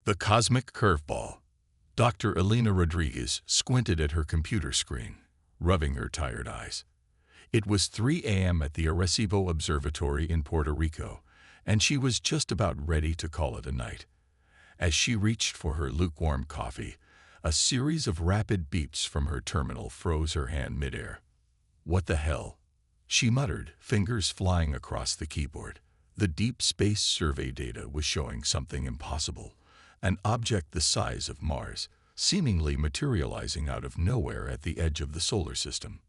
The Cosmic Curveball. Dr. Elena Rodriguez squinted at her computer screen, rubbing her tired eyes. It was 3 a.m. at the Arecibo Observatory in Puerto Rico, and she was just about ready to call it a night. As she reached for her lukewarm coffee, a series of rapid beeps from her terminal froze her hand midair. "What the hell?" she muttered, fingers flying across the keyboard. The deep space survey data was showing something impossible, an object the size of Mars, seemingly materializing out of nowhere at the edge of the solar system.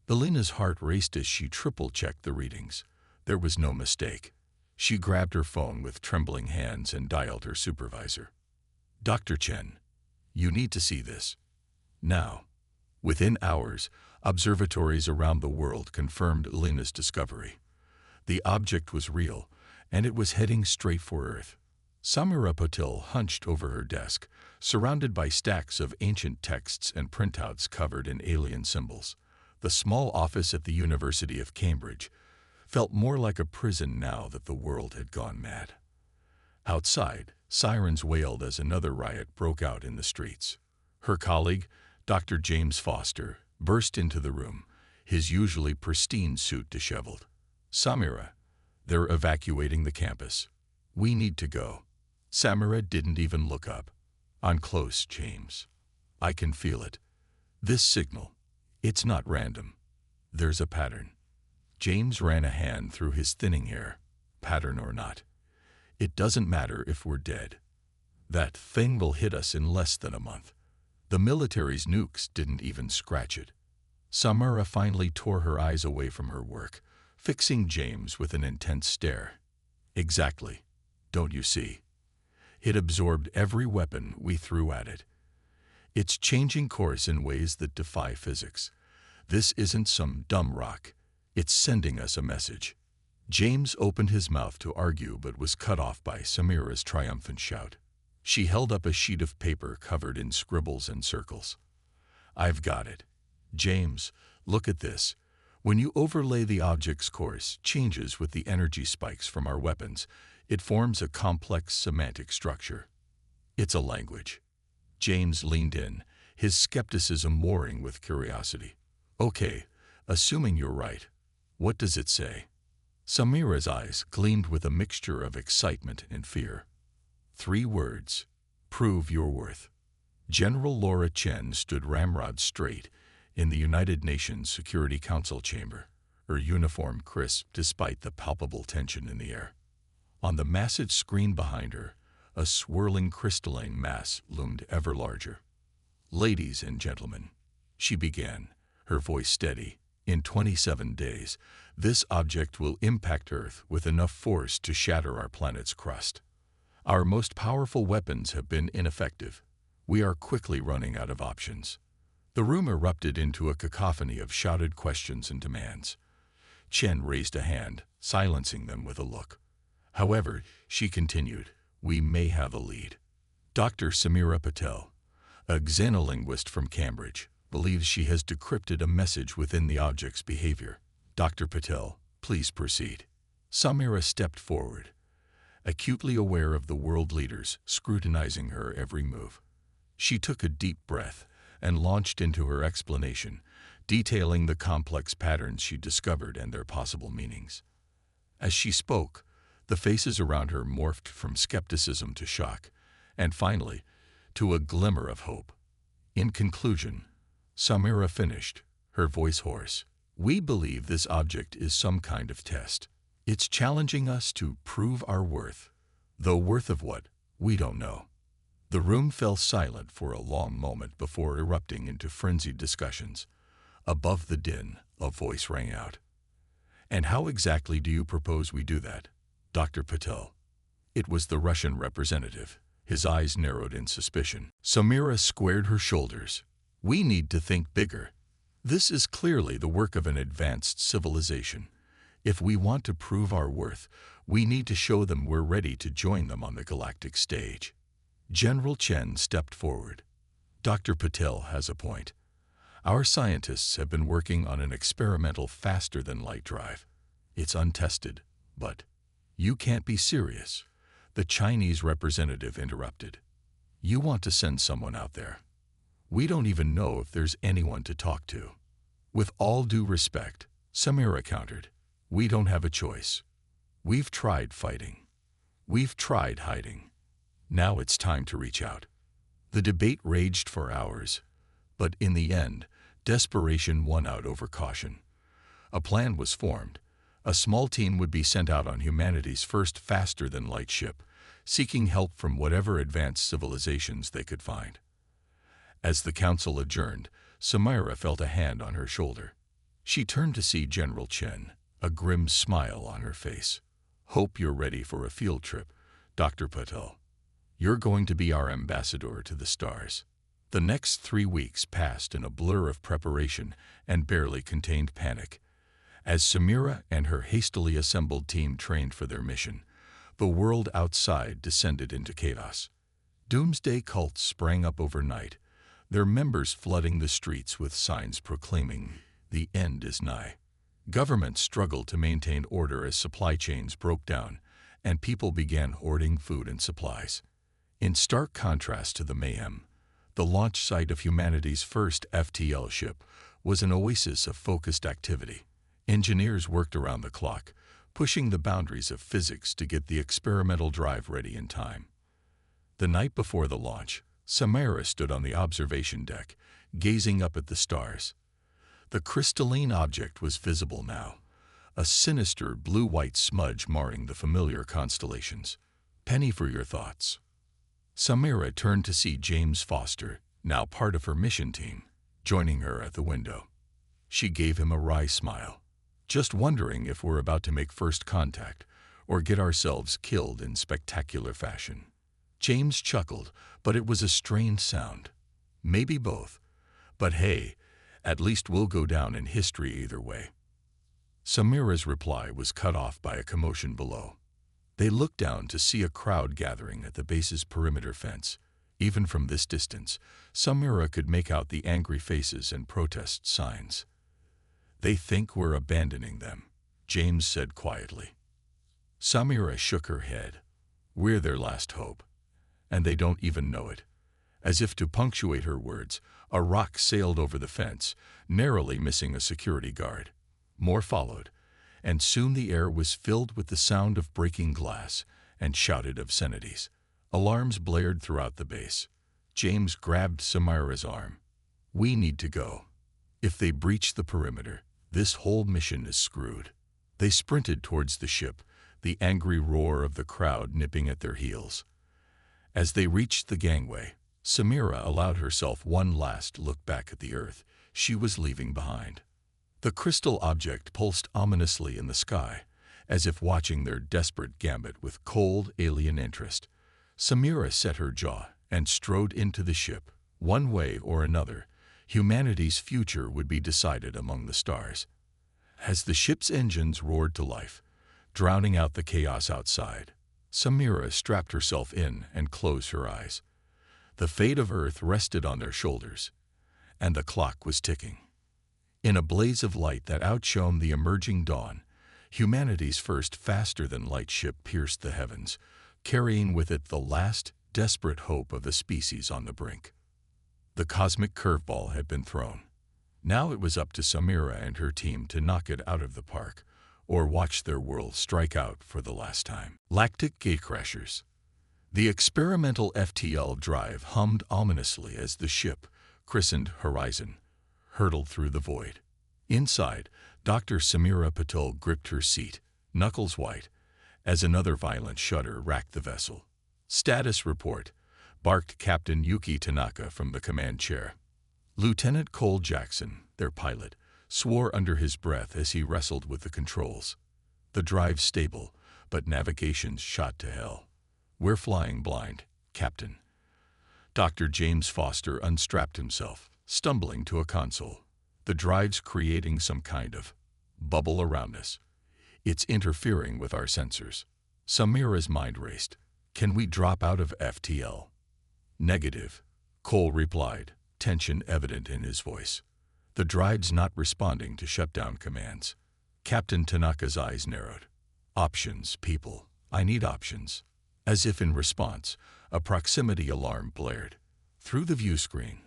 Elena's heart raced as she triple-checked the readings. There was no mistake. She grabbed her phone with trembling hands and dialed her supervisor. "Dr. Chen, you need to see this. Now." Within hours, observatories around the world confirmed Elena's discovery. The object was real, and it was heading straight for Earth. Samira Patil hunched over her desk, surrounded by stacks of ancient texts and printouts covered in alien symbols. The small office at the University of Cambridge felt more like a prison now that the world had gone mad. Outside, sirens wailed as another riot broke out in the streets. Her colleague, Dr. James Foster, burst into the room, his usually pristine suit disheveled. "Samira, they're evacuating the campus. We need to go." Samira didn't even look up. "I'm close, James. I can feel it. This signal, it's not random. There's a pattern." James ran a hand through his thinning hair. "Pattern or not, it doesn't matter if we're dead. That thing will hit us in less than a month. The military's nukes didn't even scratch it." Samira finally tore her eyes away from her work, fixing James with an intense stare. "Exactly. Don't you see? It absorbed every weapon we threw at it. It's changing course in ways that defy physics. This isn't some dumb rock. It's sending us a message." James opened his mouth to argue but was cut off by Samira's triumphant shout. She held up a sheet of paper covered in scribbles and circles. "I've got it. James, look at this. When you overlay the object's course changes with the energy spikes from our weapons, it forms a complex semantic structure. It's a language." James leaned in, his skepticism warring with curiosity. "Okay, assuming you're right, what does it say?" Samira's eyes gleamed with a mixture of excitement and fear. 3 words: "Prove your worth." General Laura Chen stood ramrod straight in the United Nations Security Council chamber, her uniform crisp despite the palpable tension in the air. On the massive screen behind her, a swirling crystalline mass loomed ever larger. "Ladies and gentlemen," she began, her voice steady, "in 27 days, this object will impact Earth with enough force to shatter our planet's crust. Our most powerful weapons have been ineffective. We are quickly running out of options." The room erupted into a cacophony of shouted questions and demands. Chen raised a hand, silencing them with a look. "However," she continued, "we may have a lead. Dr. Samira Patel, a xenolinguist from Cambridge, believes she has decrypted a message within the object's behavior. Dr. Patel, please proceed." Samira stepped forward, acutely aware of the world leaders scrutinizing her every move. She took a deep breath and launched into her explanation, detailing the complex patterns she discovered and their possible meanings. As she spoke, the faces around her morphed from skepticism to shock, and finally, to a glimmer of hope. In conclusion, Samira finished, her voice hoarse. "We believe this object is some kind of test. It's challenging us to prove our worth. Though worth of what, we don't know." The room fell silent for a long moment before erupting into frenzied discussions. Above the din, a voice rang out. "And how exactly do you propose we do that, Dr. Patel?" It was the Russian representative, his eyes narrowed in suspicion. Samira squared her shoulders. "We need to think bigger. This is clearly the work of an advanced civilization. If we want to prove our worth, we need to show them we're ready to join them on the galactic stage." General Chen stepped forward. "Dr. Patel has a point. Our scientists have been working on an experimental faster-than-light drive. It's untested, but—" "You can't be serious," the Chinese representative interrupted. You want to send someone out there. We don't even know if there's anyone to talk to. With all due respect, Samira countered, we don't have a choice. We've tried fighting. We've tried hiding. Now it's time to reach out. The debate raged for hours, but in the end, desperation won out over caution. A plan was formed. A small team would be sent out on humanity's first faster-than-light ship, seeking help from whatever advanced civilizations they could find. As the council adjourned, Samira felt a hand on her shoulder. She turned to see General Chen, a grim smile on her face. Hope you're ready for a field trip, Dr. Patel. You're going to be our ambassador to the stars. The next 3 weeks passed in a blur of preparation and barely contained panic. As Samira and her hastily assembled team trained for their mission, the world outside descended into chaos. Doomsday cults sprang up overnight, their members flooding the streets with signs proclaiming, "The end is nigh." Governments struggled to maintain order as supply chains broke down, and people began hoarding food and supplies. In stark contrast to the mayhem, the launch site of humanity's first FTL ship was an oasis of focused activity. Engineers worked around the clock, pushing the boundaries of physics to get the experimental drive ready in time. The night before the launch, Samira stood on the observation deck, gazing up at the stars. The crystalline object was visible now, a sinister blue-white smudge marring the familiar constellations. Penny for your thoughts. Samira turned to see James Foster, now part of her mission team, joining her at the window. She gave him a wry smile. Just wondering if we're about to make first contact or get ourselves killed in spectacular fashion. James chuckled, but it was a strained sound. Maybe both. But hey, at least we'll go down in history either way. Samira's reply was cut off by a commotion below. They looked down to see a crowd gathering at the base's perimeter fence. Even from this distance, Samira could make out the angry faces and protest signs. They think we're abandoning them, James said quietly. Samira shook her head. We're their last hope. And they don't even know it. As if to punctuate her words, a rock sailed over the fence, narrowly missing a security guard. More followed, and soon the air was filled with the sound of breaking glass and shouted obscenities. Alarms blared throughout the base. James grabbed Samira's arm. We need to go. If they breach the perimeter, this whole mission is screwed. They sprinted towards the ship, the angry roar of the crowd nipping at their heels. As they reached the gangway, Samira allowed herself one last look back at the Earth she was leaving behind. The crystal object pulsed ominously in the sky, as if watching their desperate gambit with cold, alien interest. Samira set her jaw and strode into the ship. One way or another, humanity's future would be decided among the stars. As the ship's engines roared to life, drowning out the chaos outside, Samira strapped herself in and closed her eyes. The fate of Earth rested on their shoulders, and the clock was ticking. In a blaze of light that outshone the emerging dawn, humanity's first faster-than-light ship pierced the heavens, carrying with it the last, desperate hope of the species on the brink. The cosmic curveball had been thrown. Now it was up to Samira and her team to knock it out of the park, or watch their world strike out for the last time. Galactic gatecrashers. The experimental FTL drive hummed ominously as the ship, christened Horizon, hurtled through the void. Inside, Dr. Samira Patel gripped her seat, knuckles white, as another violent shudder racked the vessel. Status report, barked Captain Yuki Tanaka from the command chair. Lieutenant Cole Jackson, their pilot, swore under his breath as he wrestled with the controls. The drive's stable, but navigation's shot to hell. We're flying blind, Captain. Dr. James Foster unstrapped himself, stumbling to a console. The drive's creating some kind of bubble around us. It's interfering with our sensors. Samira's mind raced. Can we drop out of FTL? Negative, Cole replied, tension evident in his voice. The drive's not responding to shutdown commands. Captain Tanaka's eyes narrowed. Options, people. I need options. As if in response, A proximity alarm blared. Through the view screen,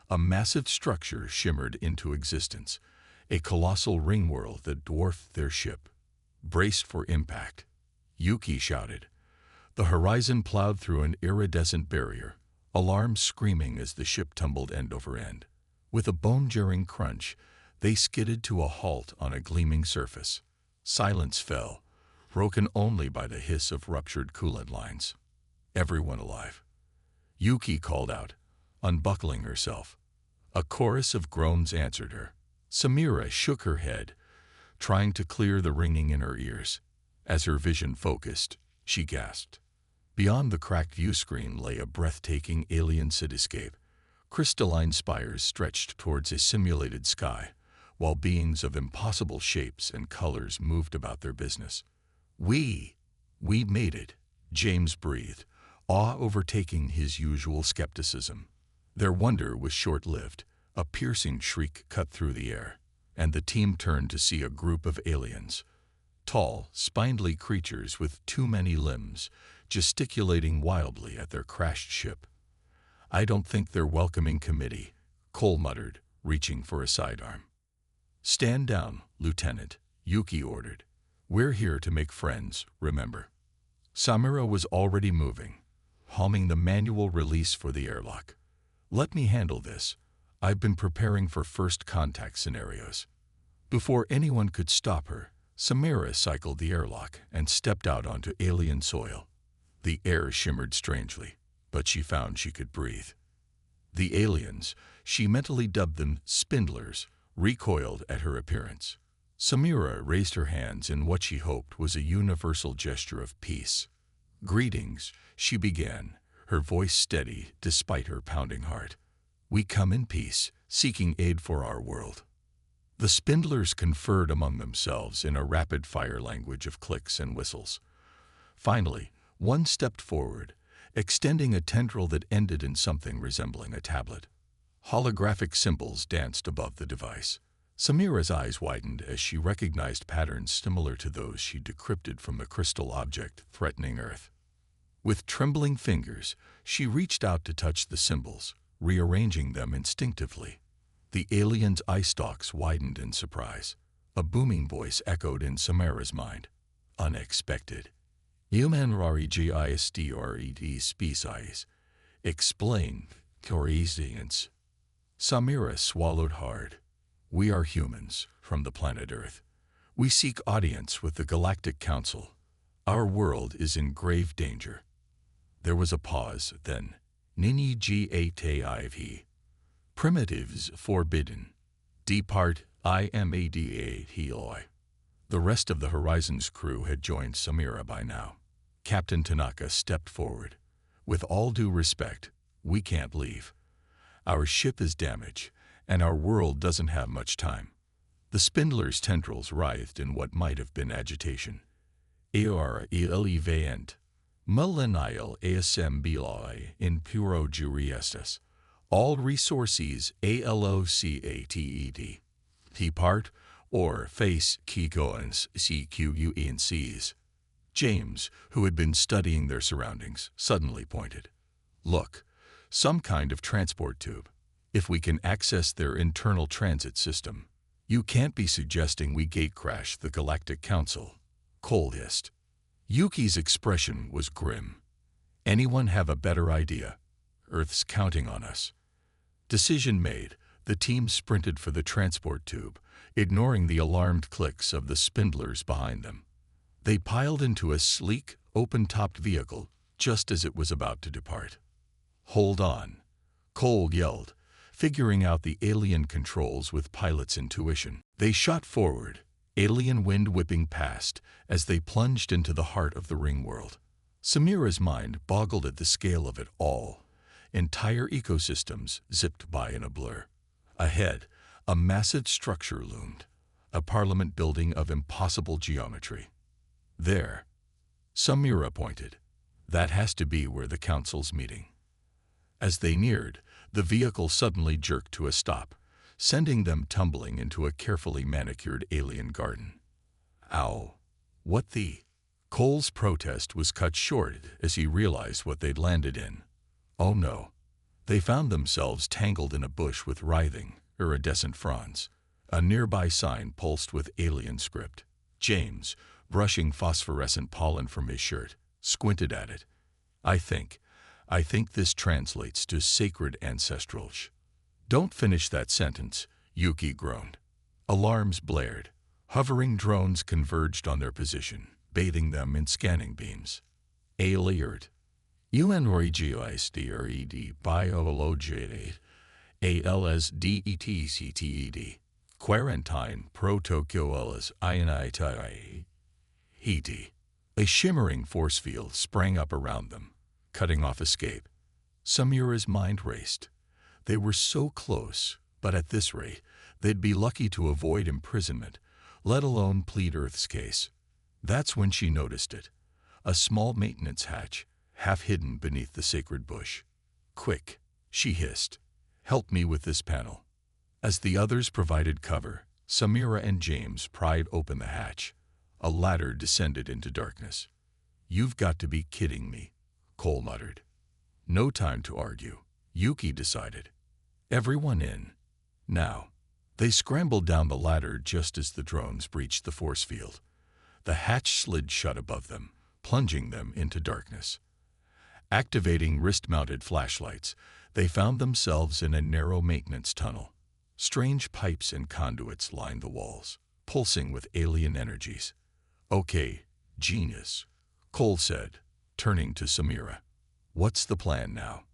a massive structure shimmered into existence, a colossal ring world that dwarfed their ship. Braced for impact, Yuki shouted. The horizon plowed through an iridescent barrier, alarms screaming as the ship tumbled end over end. With a bone-jarring crunch, they skidded to a halt on a gleaming surface. Silence fell, broken only by the hiss of ruptured coolant lines. Everyone alive. Yuki called out, unbuckling herself. A chorus of groans answered her. Samira shook her head, trying to clear the ringing in her ears. As her vision focused, she gasped. Beyond the cracked view screen lay a breathtaking alien cityscape. Crystalline spires stretched towards a simulated sky, while beings of impossible shapes and colors moved about their business. We made it, James breathed, awe overtaking his usual skepticism. Their wonder was short-lived. A piercing shriek cut through the air, and the team turned to see a group of aliens. Tall, spindly creatures with too many limbs, gesticulating wildly at their crashed ship. I don't think they're welcoming committee, Cole muttered, reaching for a sidearm. Stand down, Lieutenant, Yuki ordered. We're here to make friends, remember. Samira was already moving, humming the manual release for the airlock. Let me handle this. I've been preparing for first contact scenarios. Before anyone could stop her, Samira cycled the airlock and stepped out onto alien soil. The air shimmered strangely, but she found she could breathe. The aliens, she mentally dubbed them spindlers, recoiled at her appearance. Samira raised her hands in what she hoped was a universal gesture of peace. Greetings, she began, her voice steady despite her pounding heart. We come in peace, seeking aid for our world. The spindlers conferred among themselves in a rapid-fire language of clicks and whistles. Finally, one stepped forward, extending a tendril that ended in something resembling a tablet. Holographic symbols danced above the device. Samira's eyes widened as she recognized patterns similar to those she decrypted from the crystal object threatening Earth. With trembling fingers, she reached out to touch the symbols, rearranging them instinctively. The alien's eye stalks widened in surprise. A booming voice echoed in Samira's mind. Unexpected. Human rari gistred species. Explain, Coresians. Samira swallowed hard. We are humans, from the planet Earth. We seek audience with the Galactic Council. Our world is in grave danger. There was a pause, then. Nini Gativ. Primitives forbidden. Depart, IMADA Heloi. The rest of the Horizon's crew had joined Samira by now. Captain Tanaka stepped forward. With all due respect, we can't leave. Our ship is damaged, and our world doesn't have much time. The spindler's tendrils writhed in what might have been agitation. Eora elevant. Millennial asm biloi in puro juriestas. All resources allocated. Depart, or face keygoans CQUENCs. James, who had been studying their surroundings, suddenly pointed. Look, some kind of transport tube. If we can access their internal transit system. You can't be suggesting we gatecrash the Galactic Council, Cole hissed. Yuki's expression was grim. Anyone have a better idea? Earth's counting on us. Decision made, the team sprinted for the transport tube, ignoring the alarmed clicks of the spindlers behind them. They piled into a sleek, open-topped vehicle just as it was about to depart. Hold on, Cole yelled, figuring out the alien controls with pilot's intuition. They shot forward, alien wind whipping past as they plunged into the heart of the ring world. Samira's mind boggled at the scale of it all. Entire ecosystems zipped by in a blur. Ahead, a massive structure loomed, a parliament building of impossible geometry. There, Samira pointed. That has to be where the council's meeting. As they neared, the vehicle suddenly jerked to a stop, sending them tumbling into a carefully manicured alien garden. Ow! What the? Cole's protest was cut short as he realized what they'd landed in. Oh no. They found themselves tangled in a bush with writhing, iridescent fronds. A nearby sign pulsed with alien script. James, brushing phosphorescent pollen from his shirt, squinted at it. I think this translates to sacred ancestral sh. Don't finish that sentence, Yuki groaned. Alarms blared. Hovering drones converged on their position, bathing them in scanning beams. Alert. UNREGISDRED biology ALSDETCTED. Quarantine protocols INITI. Heti. A shimmering force field sprang up around them, cutting off escape. Samira's mind raced. They were so close, but at this rate, they'd be lucky to avoid imprisonment, let alone plead Earth's case. That's when she noticed it. A small maintenance hatch, half hidden beneath the sacred bush. Quick, she hissed. Help me with this panel. As the others provided cover, Samira and James pried open the hatch. A ladder descended into darkness. You've got to be kidding me, Cole muttered. No time to argue, Yuki decided. Everyone in. Now. They scrambled down the ladder just as the drones breached the force field. The hatch slid shut above them, plunging them into darkness. Activating wrist-mounted flashlights, they found themselves in a narrow maintenance tunnel. Strange pipes and conduits lined the walls, pulsing with alien energies. Okay, genius, Cole said, turning to Samira. What's the plan now?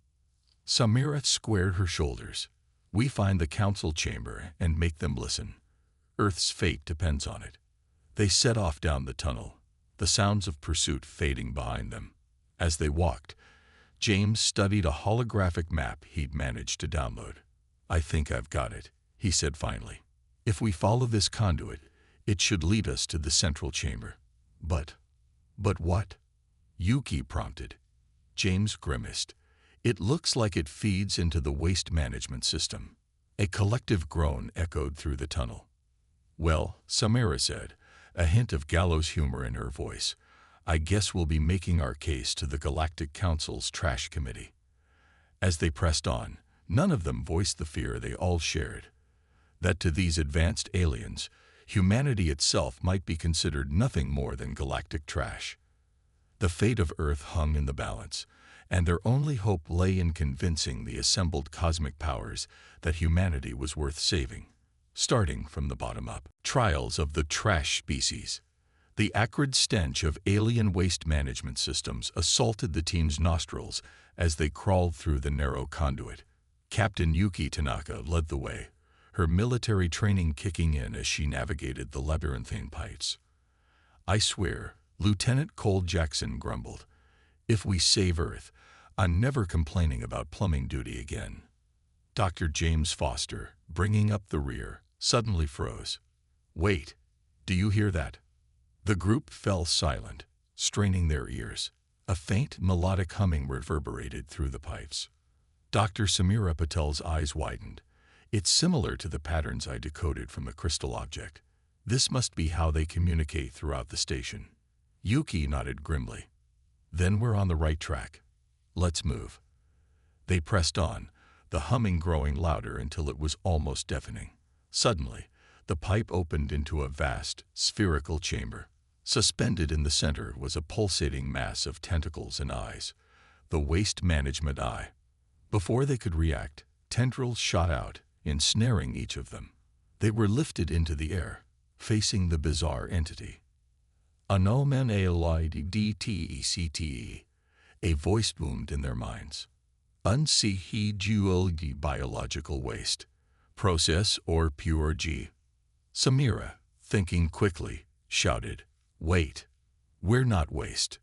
Samira squared her shoulders. We find the council chamber and make them listen. Earth's fate depends on it. They set off down the tunnel, the sounds of pursuit fading behind them. As they walked, James studied a holographic map he'd managed to download. I think I've got it, he said finally. If we follow this conduit, it should lead us to the central chamber. But what? Yuki prompted. James grimaced. It looks like it feeds into the waste management system. A collective groan echoed through the tunnel. Well, Samira said, a hint of gallows humor in her voice, I guess we'll be making our case to the Galactic Council's trash committee. As they pressed on, none of them voiced the fear they all shared, that to these advanced aliens, humanity itself might be considered nothing more than galactic trash. The fate of Earth hung in the balance, and their only hope lay in convincing the assembled cosmic powers that humanity was worth saving. Starting from the bottom up. Trials of the trash species. The acrid stench of alien waste management systems assaulted the team's nostrils as they crawled through the narrow conduit. Captain Yuki Tanaka led the way, her military training kicking in as she navigated the labyrinthine pipes. I swear, Lieutenant Cole Jackson grumbled, if we save Earth, I'm never complaining about plumbing duty again. Dr. James Foster, bringing up the rear, suddenly froze. Wait, do you hear that? The group fell silent, straining their ears. A faint melodic humming reverberated through the pipes. Dr. Samira Patel's eyes widened. It's similar to the patterns I decoded from the crystal object. This must be how they communicate throughout the station. Yuki nodded grimly. Then we're on the right track. Let's move. They pressed on, the humming growing louder until it was almost deafening. Suddenly, the pipe opened into a vast, spherical chamber. Suspended in the center was a pulsating mass of tentacles and eyes, the waste management eye. Before they could react, tendrils shot out, ensnaring each of them. They were lifted into the air, facing the bizarre entity. Anomen ALIDTECTE, a voice boomed in their minds. Unsehedual biological waste. Process or pure G. Samira, thinking quickly, shouted, Wait. We're not waste.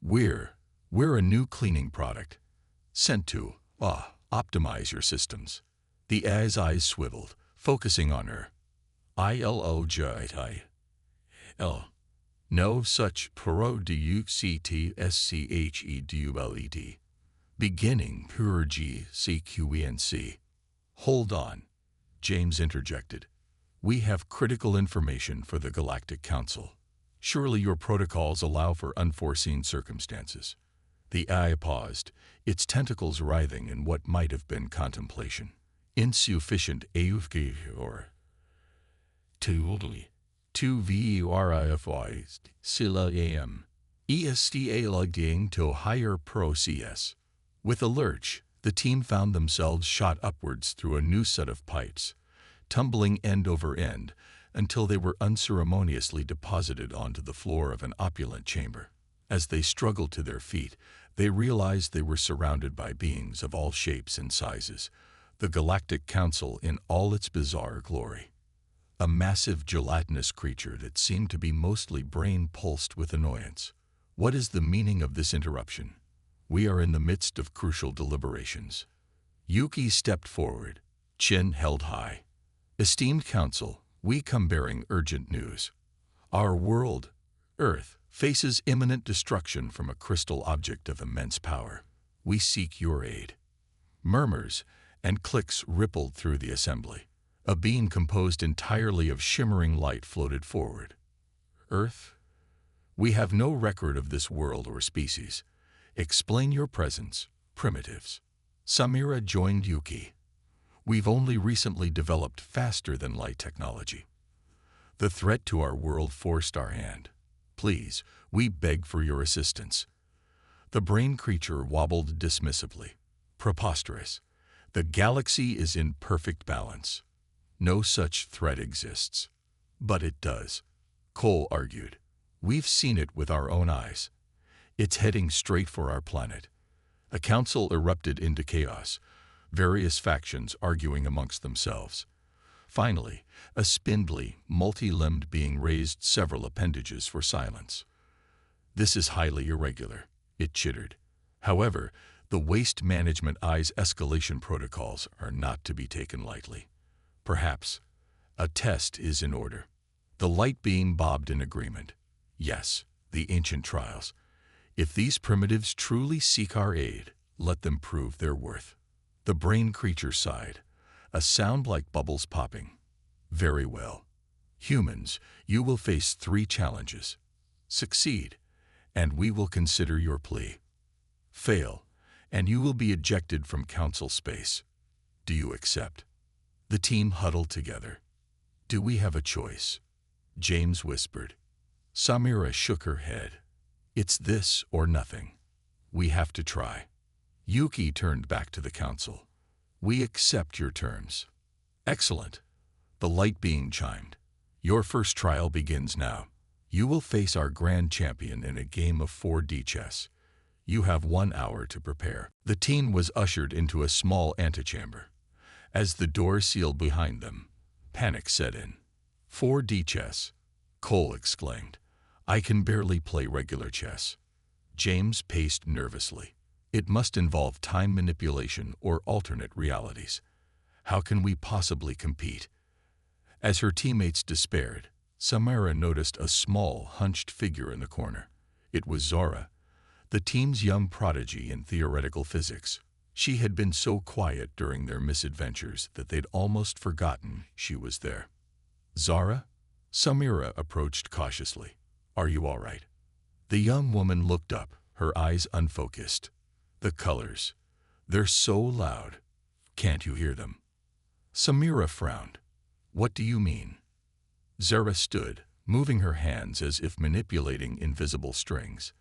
We're a new cleaning product. Sent to, optimize your systems. The AI's eyes swiveled, focusing on her. ILOJITI. No such PRODUCTSCHEDULED. Beginning pure G CQENC. Hold on, James interjected. We have critical information for the Galactic Council. Surely your protocols allow for unforeseen circumstances. The eye paused, its tentacles writhing in what might have been contemplation. Insufficient AUFG or two VURIFY Sila AM. ESTA logging to higher Pro CS. With a lurch, the team found themselves shot upwards through a new set of pipes, tumbling end over end until they were unceremoniously deposited onto the floor of an opulent chamber. As they struggled to their feet, they realized they were surrounded by beings of all shapes and sizes, the Galactic Council in all its bizarre glory. A massive gelatinous creature that seemed to be mostly brain-pulsed with annoyance. What is the meaning of this interruption? We are in the midst of crucial deliberations. Yuki stepped forward, chin held high. Esteemed Council, we come bearing urgent news. Our world, Earth, faces imminent destruction from a crystal object of immense power. We seek your aid. Murmurs and clicks rippled through the assembly. A beam composed entirely of shimmering light floated forward. Earth? We have no record of this world or species. Explain your presence, primitives. Samira joined Yuki. We've only recently developed faster-than-light technology. The threat to our world forced our hand. Please, we beg for your assistance. The brain creature wobbled dismissively. Preposterous. The galaxy is in perfect balance. No such threat exists. But it does, Cole argued. We've seen it with our own eyes. It's heading straight for our planet. A council erupted into chaos, various factions arguing amongst themselves. Finally, a spindly, multi-limbed being raised several appendages for silence. This is highly irregular, it chittered. However, the Waste Management Eye's escalation protocols are not to be taken lightly. Perhaps a test is in order. The light beam bobbed in agreement. Yes, the ancient trials. If these primitives truly seek our aid, let them prove their worth. The brain creature sighed, a sound like bubbles popping. Very well. Humans, you will face 3 challenges. Succeed, and we will consider your plea. Fail, and you will be ejected from council space. Do you accept? The team huddled together. Do we have a choice? James whispered. Samira shook her head. It's this or nothing. We have to try. Yuki turned back to the council. We accept your terms. Excellent. The light being chimed. Your first trial begins now. You will face our grand champion in a game of 4D chess. You have 1 hour to prepare. The team was ushered into a small antechamber. As the door sealed behind them, panic set in. 4D chess, Cole exclaimed. I can barely play regular chess. James paced nervously. It must involve time manipulation or alternate realities. How can we possibly compete? As her teammates despaired, Samira noticed a small, hunched figure in the corner. It was Zora, the team's young prodigy in theoretical physics. She had been so quiet during their misadventures that they'd almost forgotten she was there. Zara? Samira approached cautiously. Are you all right? The young woman looked up, her eyes unfocused. The colors. They're so loud. Can't you hear them? Samira frowned. What do you mean? Zara stood, moving her hands as if manipulating invisible strings.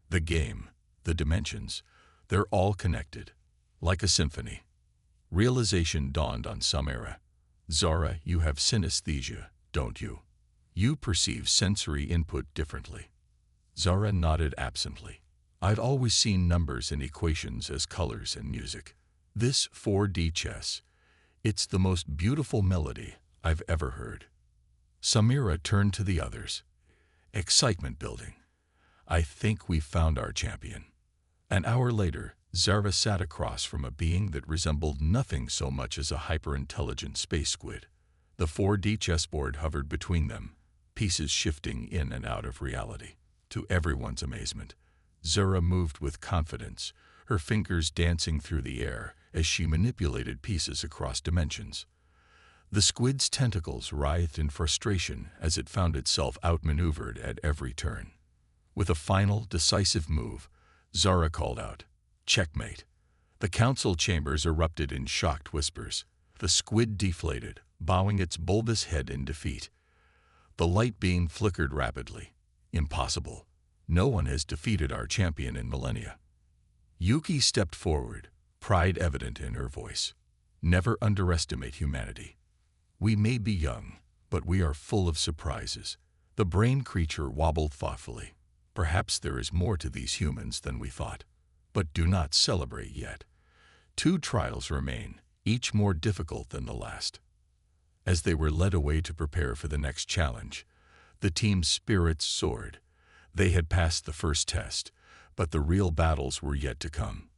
The game, the dimensions, they're all connected, like a symphony. Realization dawned on Samira. Zara, you have synesthesia, don't you? You perceive sensory input differently. Zara nodded absently. I'd always seen numbers and equations as colors and music. This 4D chess, it's the most beautiful melody I've ever heard. Samira turned to the others. Excitement building. I think we've found our champion. An hour later, Zara sat across from a being that resembled nothing so much as a hyper-intelligent space squid. The 4D chessboard hovered between them, pieces shifting in and out of reality. To everyone's amazement, Zara moved with confidence, her fingers dancing through the air as she manipulated pieces across dimensions. The squid's tentacles writhed in frustration as it found itself outmaneuvered at every turn. With a final, decisive move, Zara called out, "Checkmate." The council chambers erupted in shocked whispers. The squid deflated, bowing its bulbous head in defeat. The light beam flickered rapidly. "Impossible. No one has defeated our champion in millennia." Yuki stepped forward, pride evident in her voice. "Never underestimate humanity. We may be young, but we are full of surprises." The brain creature wobbled thoughtfully. "Perhaps there is more to these humans than we thought. But do not celebrate yet. 2 trials remain, each more difficult than the last." As they were led away to prepare for the next challenge, the team's spirits soared. They had passed the first test, but the real battles were yet to come.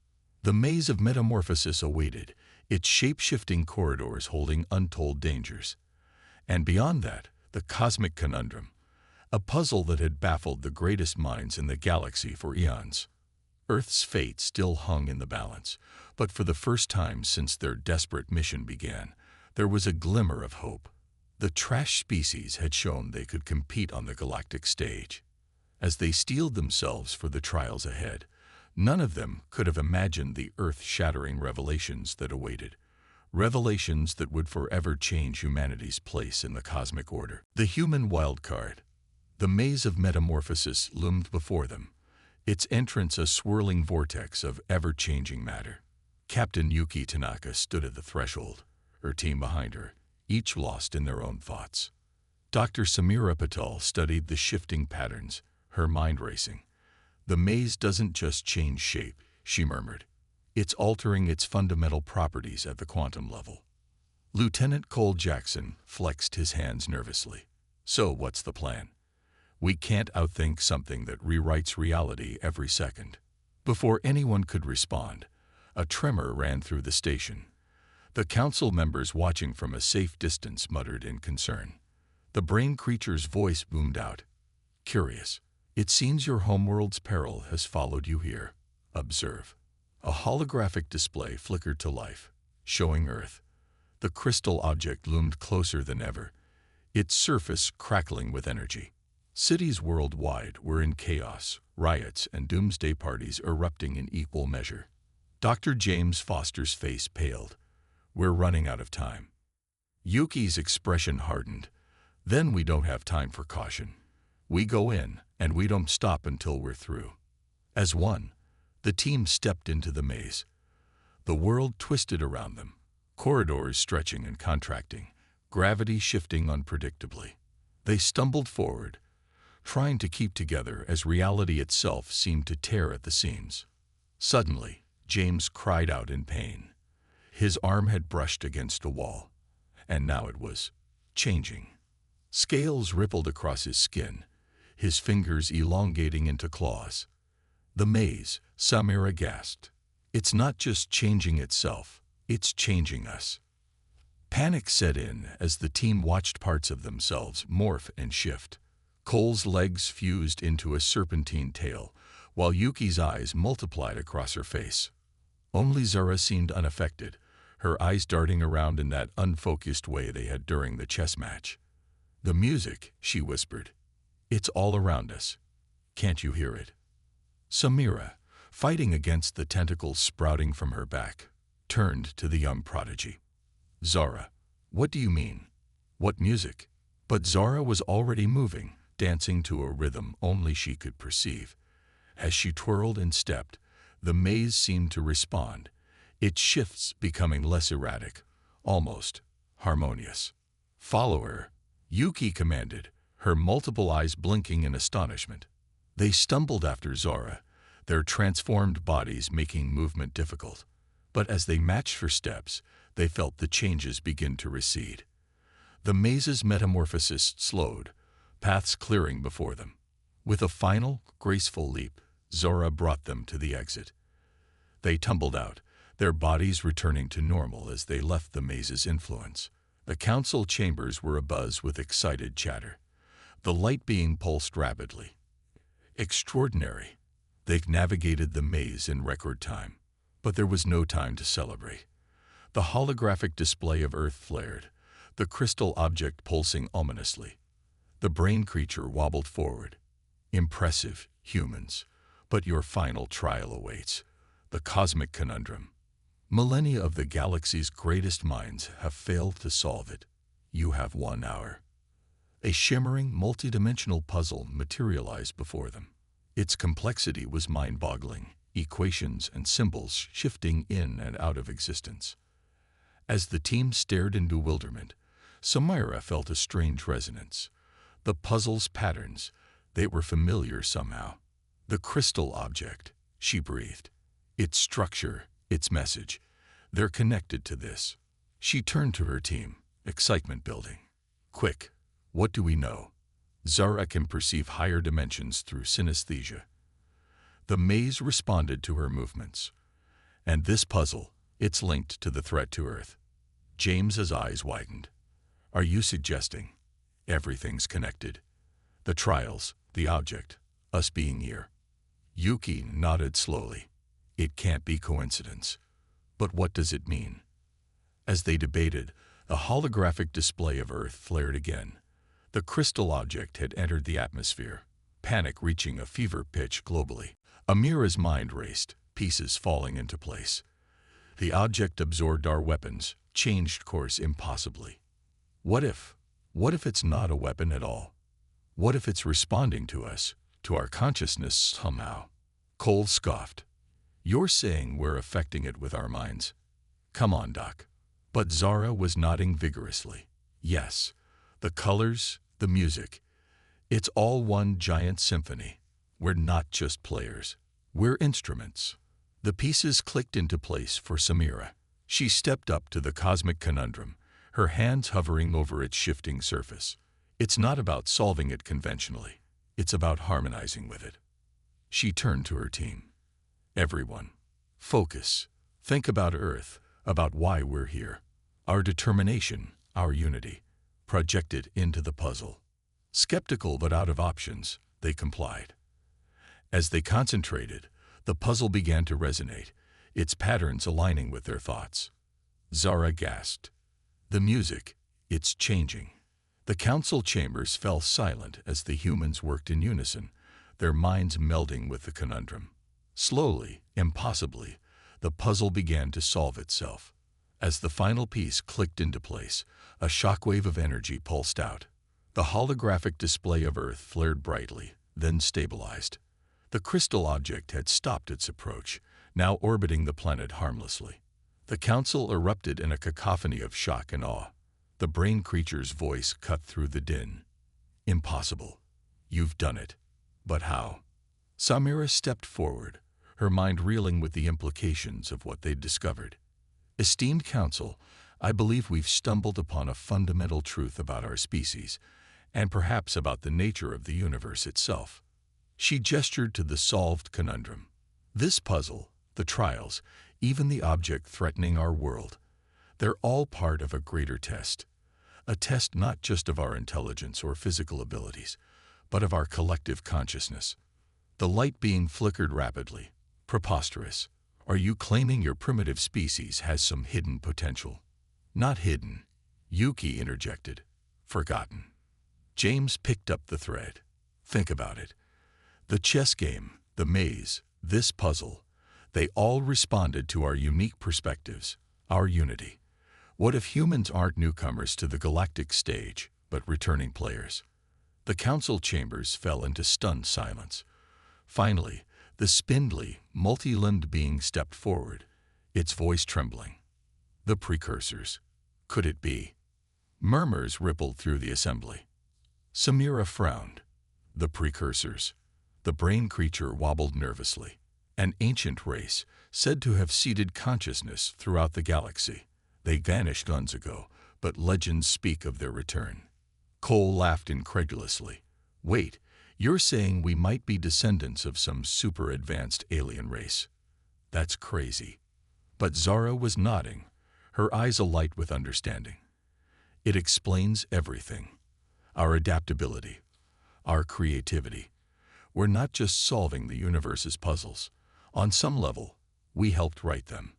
The maze of metamorphosis awaited, its shape-shifting corridors holding untold dangers. And beyond that, the cosmic conundrum, a puzzle that had baffled the greatest minds in the galaxy for eons. Earth's fate still hung in the balance, but for the first time since their desperate mission began, there was a glimmer of hope. The trash species had shown they could compete on the galactic stage. As they steeled themselves for the trials ahead, none of them could have imagined the earth-shattering revelations that awaited. Revelations that would forever change humanity's place in the cosmic order. The human wildcard. The maze of metamorphosis loomed before them, its entrance a swirling vortex of ever-changing matter. Captain Yuki Tanaka stood at the threshold, her team behind her, each lost in their own thoughts. Dr. Samira Patel studied the shifting patterns, her mind racing. "The maze doesn't just change shape," she murmured. "It's altering its fundamental properties at the quantum level." Lieutenant Cole Jackson flexed his hands nervously. "So what's the plan? We can't outthink something that rewrites reality every second." Before anyone could respond, a tremor ran through the station. The council members watching from a safe distance muttered in concern. The brain creature's voice boomed out. "Curious. It seems your homeworld's peril has followed you here. Observe." A holographic display flickered to life, showing Earth. The crystal object loomed closer than ever, its surface crackling with energy. Cities worldwide were in chaos, riots and doomsday parties erupting in equal measure. Dr. James Foster's face paled. "We're running out of time." Yuki's expression hardened. "Then we don't have time for caution. We go in, and we don't stop until we're through." As one, the team stepped into the maze. The world twisted around them, corridors stretching and contracting, gravity shifting unpredictably. They stumbled forward, trying to keep together as reality itself seemed to tear at the seams. Suddenly, James cried out in pain. His arm had brushed against a wall, and now it was changing. Scales rippled across his skin, his fingers elongating into claws. "The maze," Samira gasped. "It's not just changing itself, it's changing us." Panic set in as the team watched parts of themselves morph and shift. Cole's legs fused into a serpentine tail, while Yuki's eyes multiplied across her face. Only Zara seemed unaffected, her eyes darting around in that unfocused way they had during the chess match. "The music," she whispered. "It's all around us. Can't you hear it?" Samira, fighting against the tentacles sprouting from her back, turned to the young prodigy. "Zara, what do you mean? What music?" But Zara was already moving, dancing to a rhythm only she could perceive. As she twirled and stepped, the maze seemed to respond, its shifts becoming less erratic, almost harmonious. "Follow her," Yuki commanded, her multiple eyes blinking in astonishment. They stumbled after Zara, their transformed bodies making movement difficult. But as they matched for steps, they felt the changes begin to recede. The maze's metamorphosis slowed, paths clearing before them. With a final, graceful leap, Zora brought them to the exit. They tumbled out, their bodies returning to normal as they left the maze's influence. The council chambers were abuzz with excited chatter, the light being pulsed rapidly. Extraordinary. They navigated the maze in record time. But there was no time to celebrate. The holographic display of Earth flared, the crystal object pulsing ominously. The brain creature wobbled forward. Impressive, humans, but your final trial awaits. The cosmic conundrum. Millennia of the galaxy's greatest minds have failed to solve it. You have 1 hour. A shimmering, multidimensional puzzle materialized before them. Its complexity was mind-boggling, equations and symbols shifting in and out of existence. As the team stared in bewilderment, Samira felt a strange resonance. The puzzle's patterns, they were familiar somehow. The crystal object, she breathed. Its structure, its message, they're connected to this. She turned to her team, excitement building. Quick, what do we know? Zara can perceive higher dimensions through synesthesia. The maze responded to her movements. And this puzzle, it's linked to the threat to Earth. James's eyes widened. Are you suggesting everything's connected? The trials, the object, us being here. Yuki nodded slowly. It can't be coincidence. But what does it mean? As they debated, a holographic display of Earth flared again. The crystal object had entered the atmosphere, panic reaching a fever pitch globally. Amira's mind raced, pieces falling into place. The object absorbed our weapons, changed course impossibly. What if it's not a weapon at all? What if it's responding to us, to our consciousness somehow? Cole scoffed. You're saying we're affecting it with our minds? Come on, Doc. But Zara was nodding vigorously. Yes, the colors, the music. It's all one giant symphony. We're not just players. We're instruments. The pieces clicked into place for Samira. She stepped up to the cosmic conundrum, her hands hovering over its shifting surface. It's not about solving it conventionally. It's about harmonizing with it. She turned to her team. Everyone, focus. Think about Earth, about why we're here. Our determination, our unity, projected into the puzzle. Skeptical but out of options, they complied. As they concentrated, the puzzle began to resonate, its patterns aligning with their thoughts. Zara gasped. The music, it's changing. The council chambers fell silent as the humans worked in unison, their minds melding with the conundrum. Slowly, impossibly, the puzzle began to solve itself. As the final piece clicked into place, a shockwave of energy pulsed out. The holographic display of Earth flared brightly, then stabilized. The crystal object had stopped its approach, now orbiting the planet harmlessly. The council erupted in a cacophony of shock and awe. The brain creature's voice cut through the din. Impossible. You've done it. But how? Samira stepped forward, her mind reeling with the implications of what they'd discovered. Esteemed council, I believe we've stumbled upon a fundamental truth about our species, and perhaps about the nature of the universe itself. She gestured to the solved conundrum. This puzzle, the trials, even the object threatening our world, they're all part of a greater test. A test not just of our intelligence or physical abilities, but of our collective consciousness. The light being flickered rapidly. Preposterous. Are you claiming your primitive species has some hidden potential? Not hidden, Yuki interjected. Forgotten. James picked up the thread. Think about it. The chess game, the maze, this puzzle, they all responded to our unique perspectives, our unity. What if humans aren't newcomers to the galactic stage, but returning players? The council chambers fell into stunned silence. Finally, the spindly, multi-limbed being stepped forward, its voice trembling. The precursors. Could it be? Murmurs rippled through the assembly. Samira frowned. The precursors. The brain creature wobbled nervously. An ancient race, said to have seeded consciousness throughout the galaxy. They vanished eons ago, but legends speak of their return. Cole laughed incredulously. Wait, you're saying we might be descendants of some super-advanced alien race? That's crazy. But Zara was nodding, her eyes alight with understanding. It explains everything. Our adaptability, our creativity. We're not just solving the universe's puzzles. On some level, we helped write them.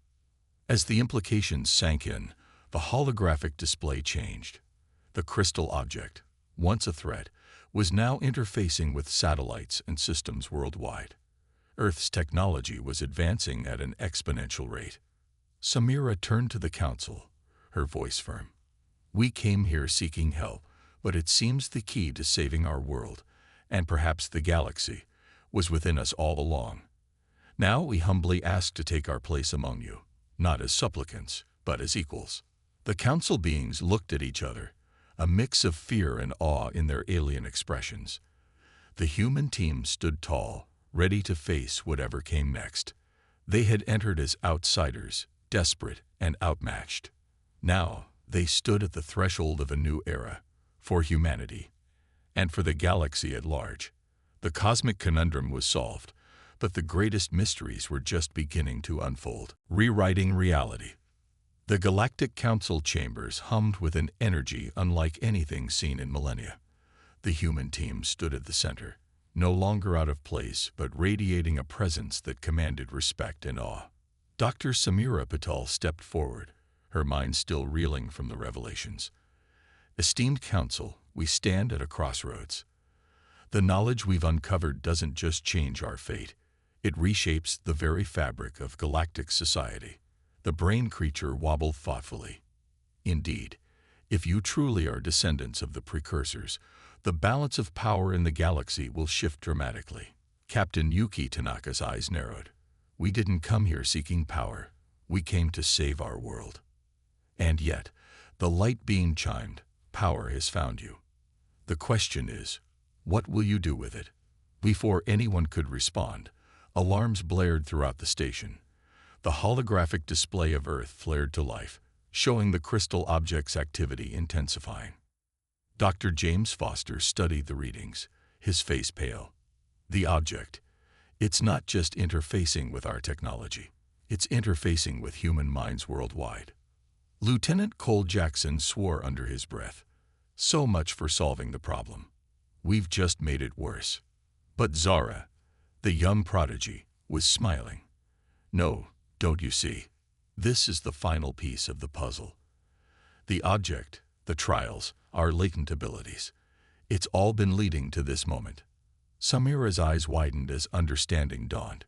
As the implications sank in, the holographic display changed. The crystal object, once a threat, was now interfacing with satellites and systems worldwide. Earth's technology was advancing at an exponential rate. Samira turned to the council, her voice firm. We came here seeking help, but it seems the key to saving our world, and perhaps the galaxy, was within us all along. Now we humbly ask to take our place among you, not as supplicants, but as equals. The council beings looked at each other, a mix of fear and awe in their alien expressions. The human team stood tall, ready to face whatever came next. They had entered as outsiders, desperate and outmatched. Now they stood at the threshold of a new era, for humanity, and for the galaxy at large. The cosmic conundrum was solved, but the greatest mysteries were just beginning to unfold. Rewriting reality. The Galactic Council chambers hummed with an energy unlike anything seen in millennia. The human team stood at the center, no longer out of place, but radiating a presence that commanded respect and awe. Dr. Samira Patel stepped forward, her mind still reeling from the revelations. Esteemed Council, we stand at a crossroads. The knowledge we've uncovered doesn't just change our fate, it reshapes the very fabric of galactic society. The brain creature wobbled thoughtfully. Indeed, if you truly are descendants of the precursors, the balance of power in the galaxy will shift dramatically. Captain Yuki Tanaka's eyes narrowed. We didn't come here seeking power. We came to save our world. And yet, the light beam chimed. Power has found you. The question is, what will you do with it? Before anyone could respond, alarms blared throughout the station. The holographic display of Earth flared to life, showing the crystal object's activity intensifying. Dr. James Foster studied the readings, his face pale. The object, it's not just interfacing with our technology, it's interfacing with human minds worldwide. Lieutenant Cole Jackson swore under his breath. So much for solving the problem. We've just made it worse. But Zara, the young prodigy, was smiling. No, don't you see? This is the final piece of the puzzle. The object, the trials, our latent abilities. It's all been leading to this moment. Samira's eyes widened as understanding dawned.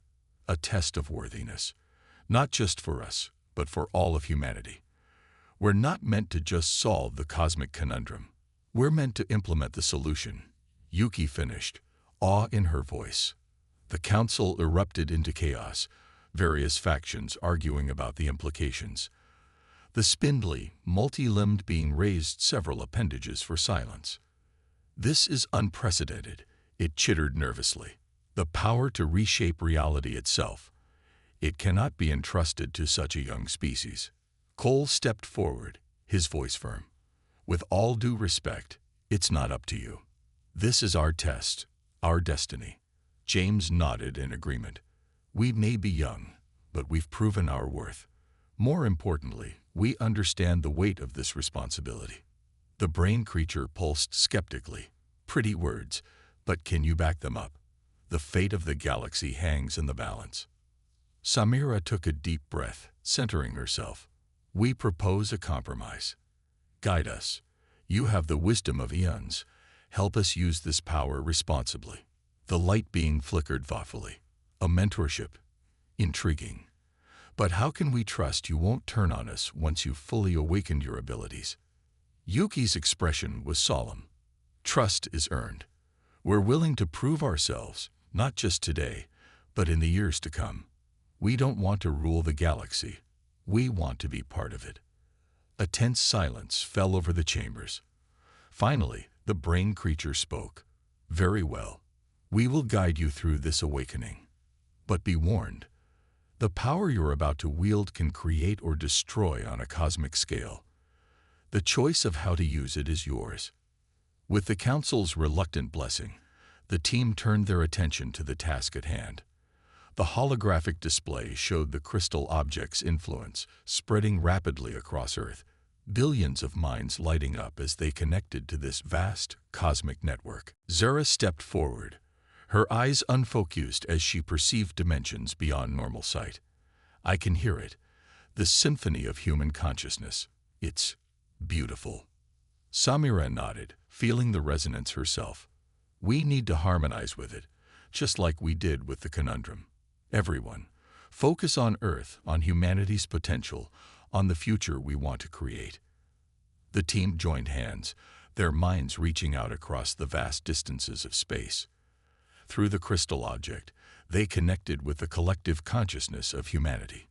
A test of worthiness. Not just for us, but for all of humanity. We're not meant to just solve the cosmic conundrum. We're meant to implement the solution. Yuki finished, awe in her voice. The council erupted into chaos, various factions arguing about the implications. The spindly, multi-limbed being raised several appendages for silence. This is unprecedented, it chittered nervously. The power to reshape reality itself. It cannot be entrusted to such a young species. Cole stepped forward, his voice firm. With all due respect, it's not up to you. This is our test, our destiny. James nodded in agreement. We may be young, but we've proven our worth. More importantly, we understand the weight of this responsibility. The brain creature pulsed skeptically. Pretty words, but can you back them up? The fate of the galaxy hangs in the balance. Samira took a deep breath, centering herself. We propose a compromise. Guide us. You have the wisdom of eons. Help us use this power responsibly. The light being flickered thoughtfully. A mentorship. Intriguing. But how can we trust you won't turn on us once you've fully awakened your abilities? Yuki's expression was solemn. Trust is earned. We're willing to prove ourselves, not just today, but in the years to come. We don't want to rule the galaxy. We want to be part of it. A tense silence fell over the chambers. Finally, the brain creature spoke. Very well. We will guide you through this awakening. But be warned. The power you're about to wield can create or destroy on a cosmic scale. The choice of how to use it is yours. With the Council's reluctant blessing, the team turned their attention to the task at hand. The holographic display showed the crystal object's influence spreading rapidly across Earth, billions of minds lighting up as they connected to this vast cosmic network. Zara stepped forward, her eyes unfocused as she perceived dimensions beyond normal sight. I can hear it, the symphony of human consciousness. It's beautiful. Samira nodded, feeling the resonance herself. We need to harmonize with it, just like we did with the conundrum. Everyone, focus on Earth, on humanity's potential, on the future we want to create. The team joined hands, their minds reaching out across the vast distances of space. Through the crystal object, they connected with the collective consciousness of humanity.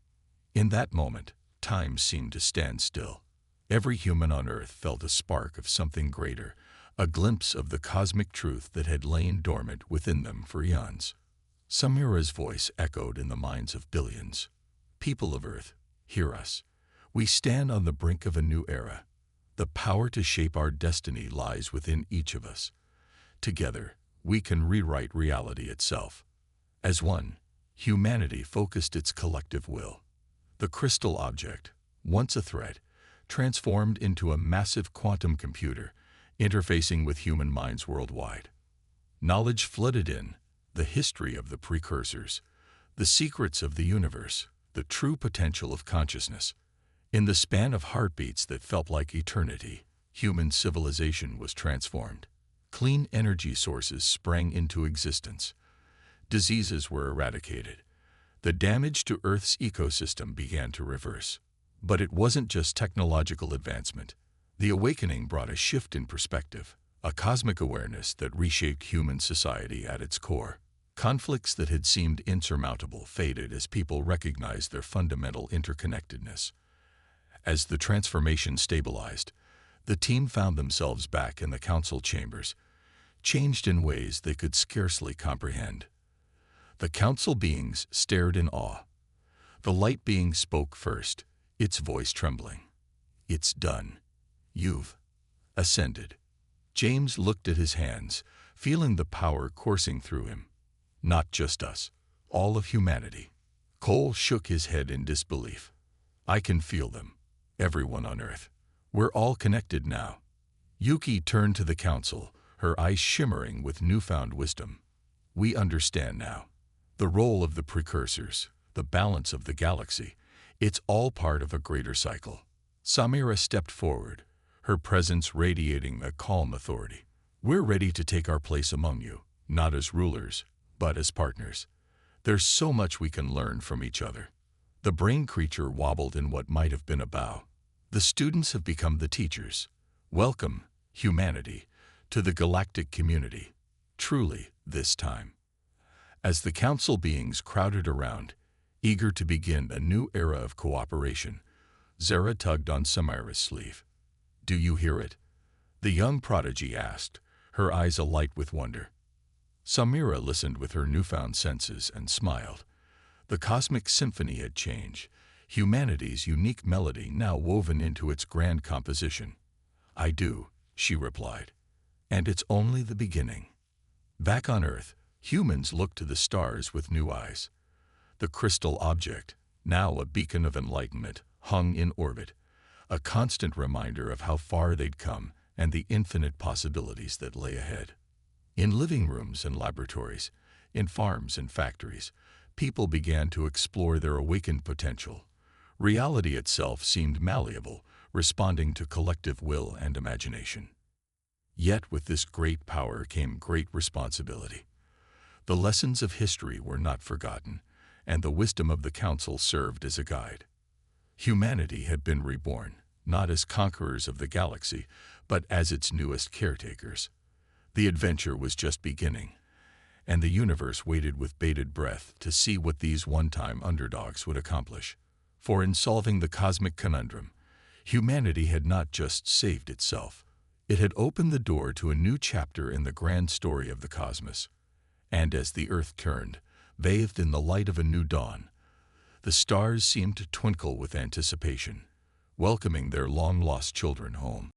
In that moment, time seemed to stand still. Every human on Earth felt a spark of something greater, a glimpse of the cosmic truth that had lain dormant within them for eons. Samira's voice echoed in the minds of billions. People of Earth, hear us. We stand on the brink of a new era. The power to shape our destiny lies within each of us. Together, we can rewrite reality itself. As one, humanity focused its collective will. The crystal object, once a threat, transformed into a massive quantum computer, interfacing with human minds worldwide. Knowledge flooded in, the history of the precursors, the secrets of the universe, the true potential of consciousness. In the span of heartbeats that felt like eternity, human civilization was transformed. Clean energy sources sprang into existence. Diseases were eradicated. The damage to Earth's ecosystem began to reverse. But it wasn't just technological advancement. The awakening brought a shift in perspective, a cosmic awareness that reshaped human society at its core. Conflicts that had seemed insurmountable faded as people recognized their fundamental interconnectedness. As the transformation stabilized, the team found themselves back in the council chambers, changed in ways they could scarcely comprehend. The council beings stared in awe. The light being spoke first, its voice trembling. It's done. You've ascended. James looked at his hands, feeling the power coursing through him. Not just us, all of humanity. Cole shook his head in disbelief. I can feel them. Everyone on Earth. We're all connected now. Yuki turned to the council, her eyes shimmering with newfound wisdom. We understand now. The role of the precursors, the balance of the galaxy, it's all part of a greater cycle. Samira stepped forward, her presence radiating a calm authority. We're ready to take our place among you, not as rulers, but as partners. There's so much we can learn from each other. The brain creature wobbled in what might have been a bow. The students have become the teachers. Welcome, humanity, to the galactic community. Truly, this time. As the council beings crowded around, eager to begin a new era of cooperation, Zara tugged on Samira's sleeve. Do you hear it? The young prodigy asked, her eyes alight with wonder. Samira listened with her newfound senses and smiled. The cosmic symphony had changed, humanity's unique melody now woven into its grand composition. I do, she replied. And it's only the beginning. Back on Earth, humans looked to the stars with new eyes. The crystal object, now a beacon of enlightenment, hung in orbit, a constant reminder of how far they'd come and the infinite possibilities that lay ahead. In living rooms and laboratories, in farms and factories, people began to explore their awakened potential. Reality itself seemed malleable, responding to collective will and imagination. Yet with this great power came great responsibility. The lessons of history were not forgotten, and the wisdom of the council served as a guide. Humanity had been reborn, not as conquerors of the galaxy, but as its newest caretakers. The adventure was just beginning, and the universe waited with bated breath to see what these one-time underdogs would accomplish. For in solving the cosmic conundrum, humanity had not just saved itself. It had opened the door to a new chapter in the grand story of the cosmos. And as the Earth turned, bathed in the light of a new dawn, the stars seemed to twinkle with anticipation, welcoming their long-lost children home.